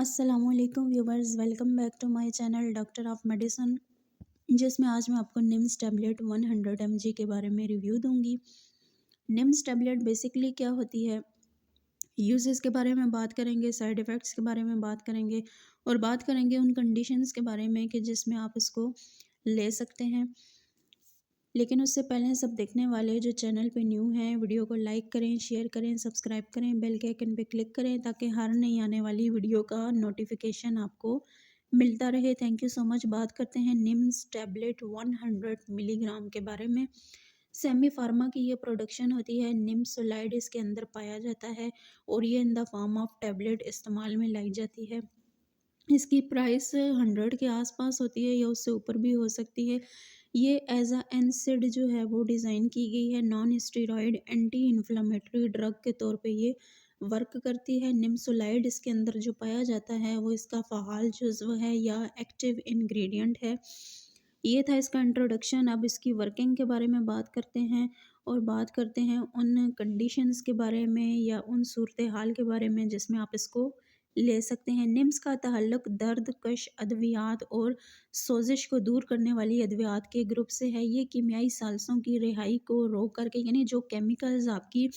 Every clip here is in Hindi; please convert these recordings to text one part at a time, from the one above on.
अस्सलामुअलैकुम viewers, welcome back to my channel doctor of medicine. जिसमें आज मैं आपको निम्स टैबलेट 100 mg के बारे में रिव्यू दूंगी। निम्स टैबलेट बेसिकली क्या होती है, यूजेस के बारे में बात करेंगे, साइड इफ़ेक्ट्स के बारे में बात करेंगे और बात करेंगे उन कंडीशंस के बारे में कि जिसमें आप इसको ले सकते हैं। लेकिन उससे पहले सब देखने वाले जो चैनल पे न्यू हैं, वीडियो को लाइक करें, शेयर करें, सब्सक्राइब करें, बेल के आइकन पे क्लिक करें ताकि हर नई आने वाली वीडियो का नोटिफिकेशन आपको मिलता रहे। Thank you so much. बात करते हैं निम्स टैबलेट 100 मिलीग्राम के बारे में। सेमी फार्मा की ये प्रोडक्शन होती है। निम्सोलाइड इसके अंदर पाया जाता है और ये in the form of tablet इस्तेमाल में लाई जाती है। इसकी प्राइस 100 के आसपास होती है या उससे ऊपर भी हो सकती है। ये एज अ एनसिड जो है वो डिज़ाइन की गई है। Non steroid anti inflammatory drug के तौर पे ये वर्क करती है। निम्सोलाइड इसके अंदर जो पाया जाता है वो इसका फ़ाल जुज़्व है या एक्टिव इंग्रेडिएंट है। ये था इसका इंट्रोडक्शन। अब इसकी वर्किंग के बारे में बात करते हैं और बात करते हैं उन कंडीशंस के बारे में या उन सूरत हाल के बारे में जिसमें आप इसको ले सकते हैं। निम्स का ताल्लुक दर्द कश अद्वियात और सोजिश को दूर करने वाली अद्वियात के ग्रुप से है। ये कीमियाई साल्सों की रिहाई को रोक करके, यानी जो केमिकल्स आपकी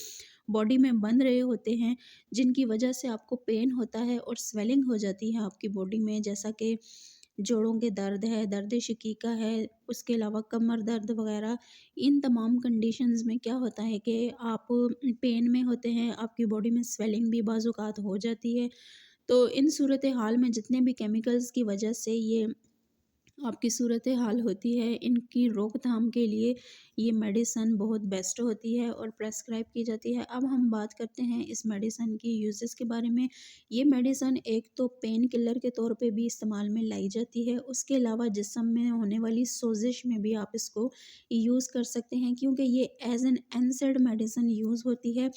बॉडी में बन रहे होते हैं जिनकी वजह से आपको पेन होता है और स्वेलिंग हो जाती है आपकी बॉडी में, जैसा कि जोड़ों के दर्द है, दर्द शकीका है, उसके अलावा कमर दर्द वगैरह। इन तमाम कंडीशंस में क्या होता है कि आप पेन में होते हैं, आपकी बॉडी में स्वेलिंग भी बाज़ औक़ात हो जाती है। तो इन सूरत हाल में जितने भी केमिकल्स की वजह से ये आपकी सूरत हाल होती है, इनकी रोकथाम के लिए ये मेडिसन बहुत बेस्ट होती है और प्रेस्क्राइब की जाती है। अब हम बात करते हैं इस मेडिसन की यूजेस के बारे में। ये मेडिसन एक तो पेन किलर के तौर पे भी इस्तेमाल में लाई जाती है, उसके अलावा जिस्म में होने वाली सोजिश में भी आप इसको यूज़ कर सकते हैं क्योंकि ये as an NSAID medicine use होती है।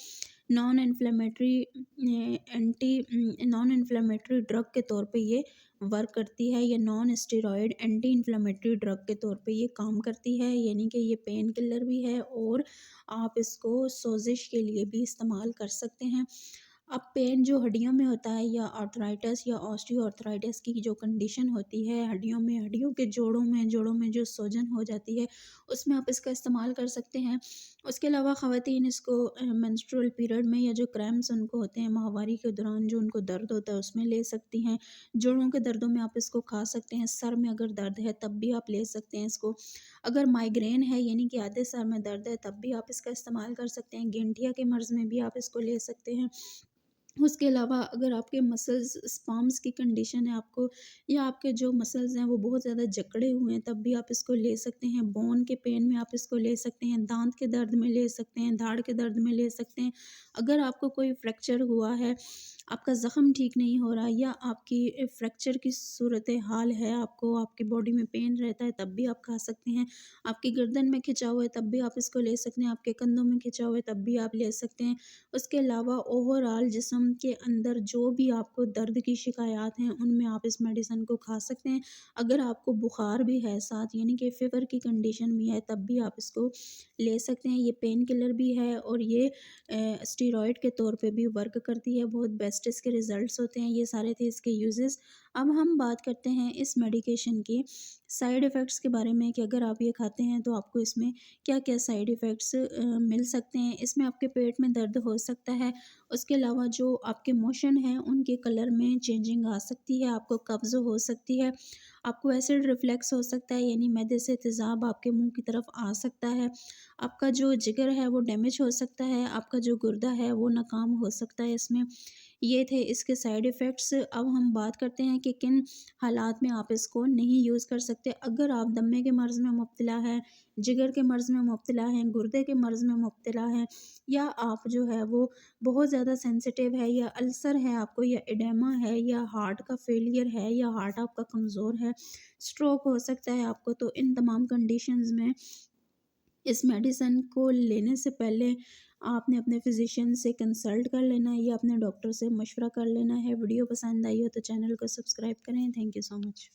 Non inflammatory non inflammatory drug के तौर पे ये वर्क करती है या non steroid anti inflammatory drug के तौर पे ये काम करती है, यानी कि ये पेन किलर भी है और आप इसको सोजिश के लिए भी इस्तेमाल कर सकते हैं। अब पेन जो हड्डियों में होता है या आर्थराइटिस या ऑस्टियोआर्थराइटिस की जो कंडीशन होती है हड्डियों में, हड्डियों के जोड़ों में जो सूजन हो जाती है, उसमें आप इसका इस्तेमाल कर सकते हैं। उसके अलावा ख़वातीन इसको मेंस्ट्रुअल पीरियड में या जो क्रैम्प्स उनको होते हैं माहवारी के दौरान जो उनको दर्द होता है उसमें ले सकती हैं। जोड़ों के दर्दों में आप इसको खा सकते हैं। सर में अगर दर्द है तब भी आप ले सकते हैं इसको। अगर माइग्रेन है यानी कि आधे सर में दर्द है तब भी आप इसका इस्तेमाल कर सकते हैं। गेंठिया के मर्ज़ में भी आप इसको ले सकते हैं। उसके अलावा अगर आपके मसल्स स्पाम्स की कंडीशन है आपको, या आपके जो मसल्स हैं वो बहुत ज़्यादा जकड़े हुए हैं, तब भी आप इसको ले सकते हैं। बोन के पेन में आप इसको ले सकते हैं, दांत के दर्द में ले सकते हैं, दाढ़ के दर्द में ले सकते हैं। अगर आपको कोई फ्रैक्चर हुआ है, आपका ज़ख़म ठीक नहीं हो रहा या आपकी फ्रैक्चर की सूरत हाल है, आपको आपकी बॉडी में पेन रहता है, तब भी आप खा सकते हैं। आपकी गर्दन में खिंचाव है तब भी आप इसको ले सकते हैं, आपके कंधों में खिंचाव है तब भी आप ले सकते हैं। उसके अलावा ओवरऑल जिस्म के अंदर जो भी आपको दर्द की शिकायत हैं उनमें आप इस मेडिसिन को खा सकते हैं। अगर आपको बुखार भी है साथ, यानी कि फ़ीवर की कंडीशन भी है, तब भी आप इसको ले सकते हैं। ये पेन किलर भी है और ये स्टेरॉयड के तौर पे भी वर्क करती है। बहुत बेस्ट इसके रिज़ल्ट्स होते हैं। ये सारे थे इसके यूजेस। अब हम बात करते हैं इस मेडिकेशन के साइड इफ़ेक्ट्स के बारे में कि अगर आप ये खाते हैं तो आपको इसमें क्या-क्या साइड इफ़ेक्ट्स मिल सकते हैं। इसमें आपके पेट में दर्द हो सकता है। उसके अलावा जो आपके मोशन हैं उनके कलर में चेंजिंग आ सकती है, आपको कब्ज़ हो सकती है, आपको एसिड रिफ्लक्स हो सकता है यानी मैदे से तेज़ाब आपके मुँह की तरफ आ सकता है, आपका जो जिगर है वो डैमेज हो सकता है, आपका जो गुर्दा है वो नाकाम हो सकता है इसमें। ये थे इसके साइड इफ़ेक्ट्स। अब हम बात करते हैं कि किन हालात में आप इसको नहीं यूज़ कर सकते। अगर आप दमे के मर्ज़ में मुब्तला हैं, जिगर के मर्ज़ में मुब्तला हैं, गुर्दे के मर्ज़ में मुब्तला हैं, या आप जो है वो बहुत ज़्यादा सेंसिटिव है या अल्सर है आपको या एडेमा है या हार्ट का फेलियर है या हार्ट आपका कमज़ोर है, स्ट्रोक हो सकता है आपको, तो इन तमाम कंडीशंस में इस मेडिसिन को लेने से पहले आपने अपने फिजिशियन से कंसल्ट कर लेना है या अपने डॉक्टर से मशवरा कर लेना है। वीडियो पसंद आई हो तो चैनल को सब्सक्राइब करें। Thank you so much.